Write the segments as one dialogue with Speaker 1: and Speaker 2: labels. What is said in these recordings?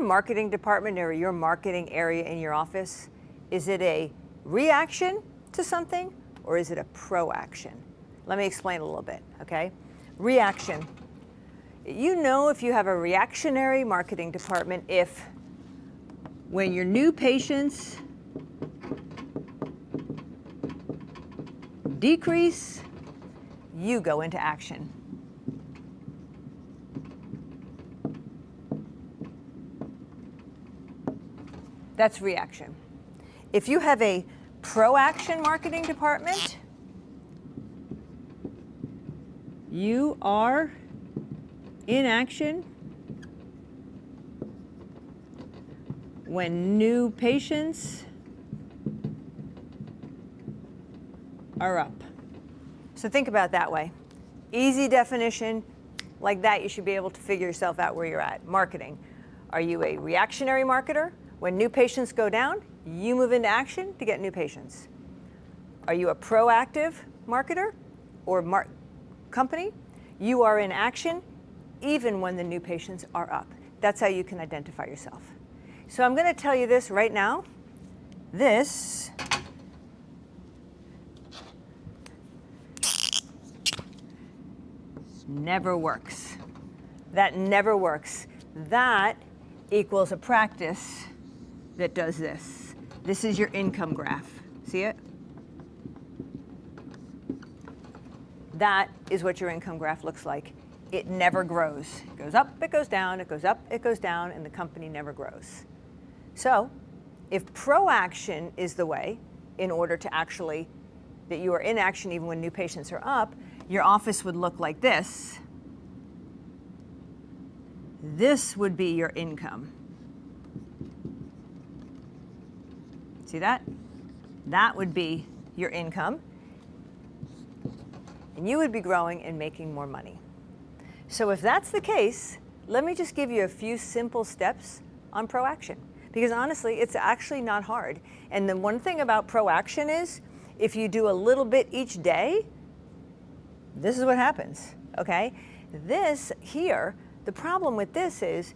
Speaker 1: your marketing department or your marketing area in your office, is it a reaction to something or is it a proaction? Let me explain a little bit, okay? Reaction. You know if you have a reactionary marketing department if when your new patients decrease, you go into action. That's reaction. If you have a proaction marketing department, you are in action when new patients are up. So think about it that way. Easy definition, like that you should be able to figure yourself out where you're at. Marketing. Are you a reactionary marketer? When new patients go down, you move into action to get new patients. Are you a proactive marketer or company? You are in action even when the new patients are up. That's how you can identify yourself. So I'm going to tell you this right now. This never works. That never works. That equals a practice that does this. This is your income graph. See it? That is what your income graph looks like. It never grows. It goes up, it goes down, it goes up, it goes down, and the company never grows. So if proaction is the way in order to actually, that you are in action even when new patients are up, your office would look like this. This would be your income. See that? That would be your income. And you would be growing and making more money. So if that's the case, let me just give you a few simple steps on proaction. Because honestly, it's actually not hard. And the one thing about proaction is, if you do a little bit each day, this is what happens, okay? This here, the problem with this is,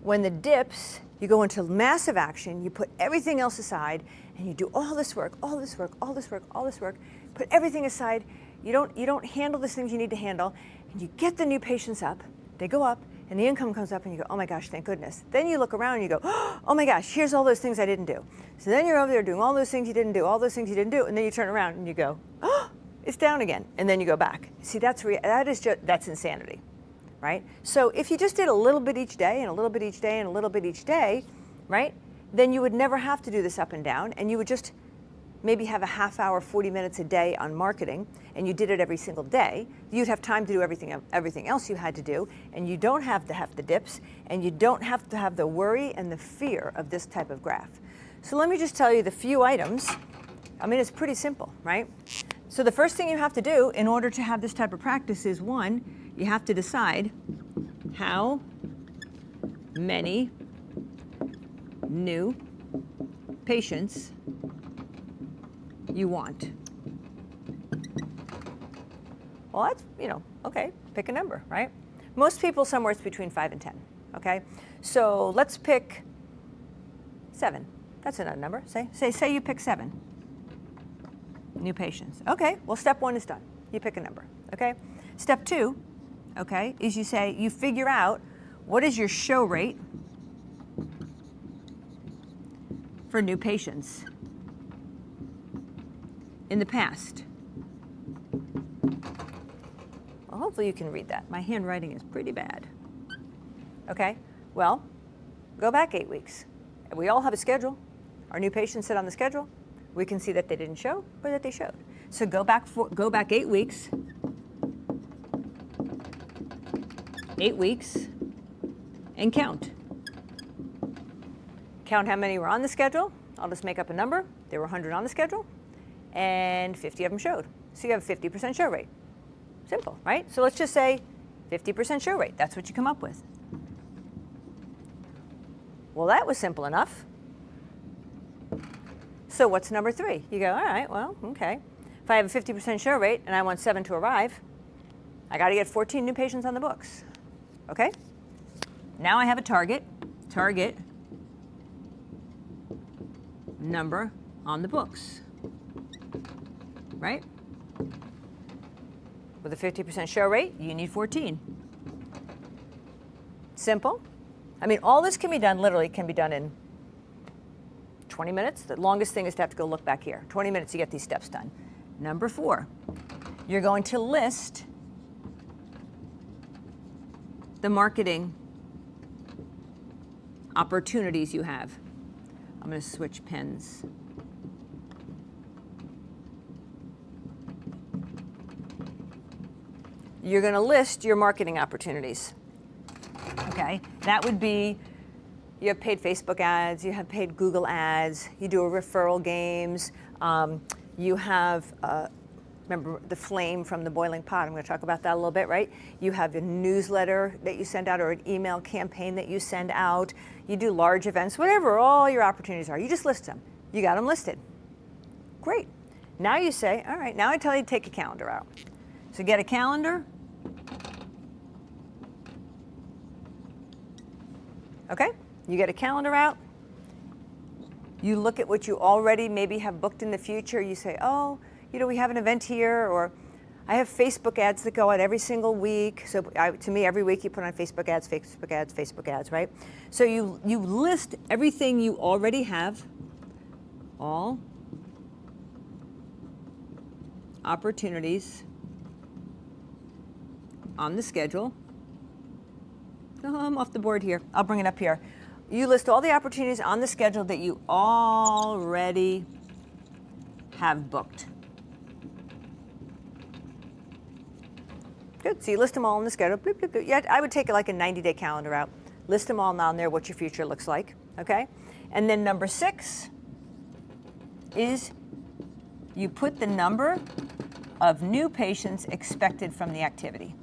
Speaker 1: when the dips, you go into massive action, you put everything else aside, and you do all this work, all this work, all this work, all this work, put everything aside, you don't handle the things you need to handle, and you get the new patients up, they go up, and the income comes up, and you go, oh my gosh, thank goodness. Then you look around and you go, oh my gosh, here's all those things I didn't do. So then you're over there doing all those things you didn't do, all those things you didn't do, and then you turn around and you go, oh, it's down again, and then you go back. See, that's insanity, right? So if you just did a little bit each day, and a little bit each day, and a little bit each day, right, then you would never have to do this up and down, and you would just maybe have a half hour, 40 minutes a day on marketing, and you did it every single day. You'd have time to do everything else you had to do, and you don't have to have the dips, and you don't have to have the worry and the fear of this type of graph. So let me just tell you the few items. I mean, it's pretty simple, right? So the first thing you have to do in order to have this type of practice is, one, you have to decide how many new patients you want. Well, that's, okay, pick a number, right? Most people somewhere it's between 5 and 10, okay? So let's pick 7. That's another number. Say you pick 7 new patients. Okay, well, step 1 is done. You pick a number, okay? Step 2, okay, is you figure out what is your show rate for new patients in the past. Well, hopefully you can read that. My handwriting is pretty bad. Okay, well, go back 8 weeks. We all have a schedule. Our new patients sit on the schedule. We can see that they didn't show or that they showed. So go back 8 weeks. 8 weeks, and count. Count how many were on the schedule. I'll just make up a number. There were 100 on the schedule, and 50 of them showed. So you have a 50% show rate. Simple, right? So let's just say 50% show rate. That's what you come up with. Well, that was simple enough. So what's number 3? You go, all right, well, okay. If I have a 50% show rate and I want 7 to arrive, I got to get 14 new patients on the books. Okay? Now I have a target. target number on the books, right? With a 50% show rate, you need 14. Simple. I mean, all this can be done, literally can be done in 20 minutes. The longest thing is to have to go look back here. 20 minutes to get these steps done. Number 4, you're going to list the marketing opportunities you have. I'm going to switch pens. You're going to list your marketing opportunities. Okay, that would be, you have paid Facebook ads, you have paid Google ads, you do a referral games, you have, remember the flame from the boiling pot, I'm going to talk about that a little bit, right? You have a newsletter that you send out or an email campaign that you send out, you do large events, whatever all your opportunities are, you just list them. You got them listed. Great. Now you say, all right, now I tell you to take a calendar out. So get a calendar. Okay, you get a calendar out. You look at what you already maybe have booked in the future. You say, oh, you know, we have an event here, or I have Facebook ads that go out every single week. So to me, every week you put on Facebook ads, Facebook ads, Facebook ads, right? So you list everything you already have, all opportunities on the schedule. Oh, I'm off the board here. I'll bring it up here. You list all the opportunities on the schedule that you already have booked. Good. So you list them all on the schedule. Bloop, bloop, bloop. Yeah, I would take like a 90-day calendar out. List them all on there, what your future looks like. Okay? And then number 6 is you put the number of new patients expected from the activity.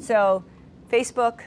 Speaker 1: So Facebook,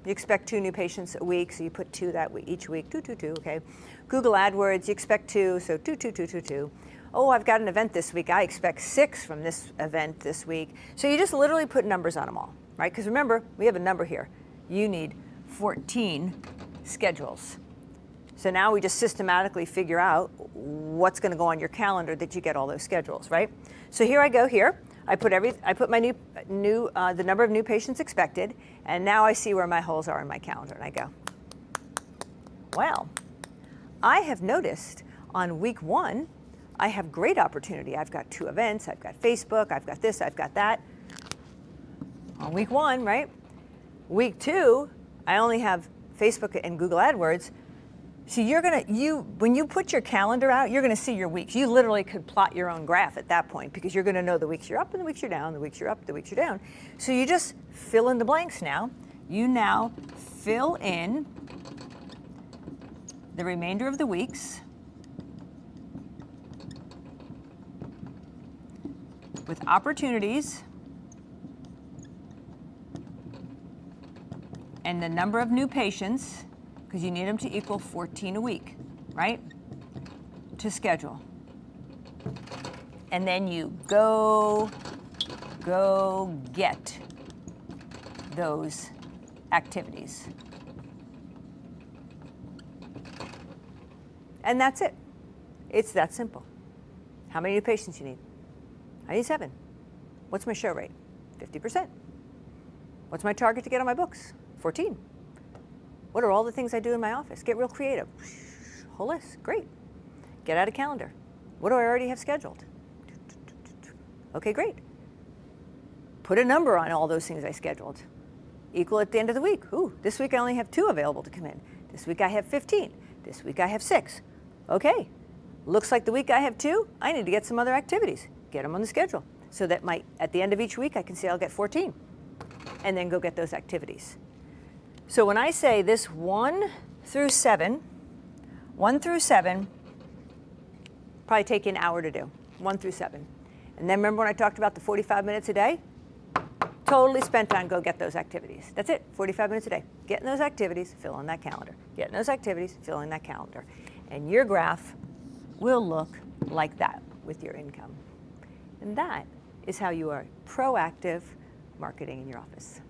Speaker 1: you expect 2 new patients a week, so you put 2 that week, each week, 2, 2, 2, okay. Google AdWords, you expect 2, so 2, 2, 2, 2, 2. Oh, I've got an event this week, I expect 6 from this event this week. So you just literally put numbers on them all, right? Because remember, we have a number here. You need 14 schedules. So now we just systematically figure out what's going to go on your calendar that you get all those schedules, right? So here I go here. I put my the number of new patients expected, and now I see where my holes are in my calendar, and I go, well, I have noticed on week 1, I have great opportunity. I've got 2 events, I've got Facebook, I've got this, I've got that. On week 1, right? Week 2, I only have Facebook and Google AdWords. So when you put your calendar out, you're gonna see your weeks. You literally could plot your own graph at that point because you're gonna know the weeks you're up and the weeks you're down, the weeks you're up, the weeks you're down. So you just fill in the blanks now. You now fill in the remainder of the weeks with opportunities and the number of new patients, because you need them to equal 14 a week, right? To schedule. And then you go get those activities. And that's it. It's that simple. How many new patients you need? I need 7. What's my show rate? 50%. What's my target to get on my books? 14. What are all the things I do in my office? Get real creative. Whole list, great. Get out a calendar. What do I already have scheduled? Okay, great. Put a number on all those things I scheduled. Equal at the end of the week. Ooh, this week I only have 2 available to come in. This week I have 15. This week I have 6. Okay, looks like the week I have 2, I need to get some other activities. Get them on the schedule so that at the end of each week I can say I'll get 14 and then go get those activities. So when I say this 1 through 7, probably take you an hour to do, 1 through 7. And then remember when I talked about the 45 minutes a day? Totally spent on go get those activities. That's it, 45 minutes a day. Getting those activities, fill in that calendar. Getting those activities, fill in that calendar. And your graph will look like that with your income. And that is how you are proactive marketing in your office.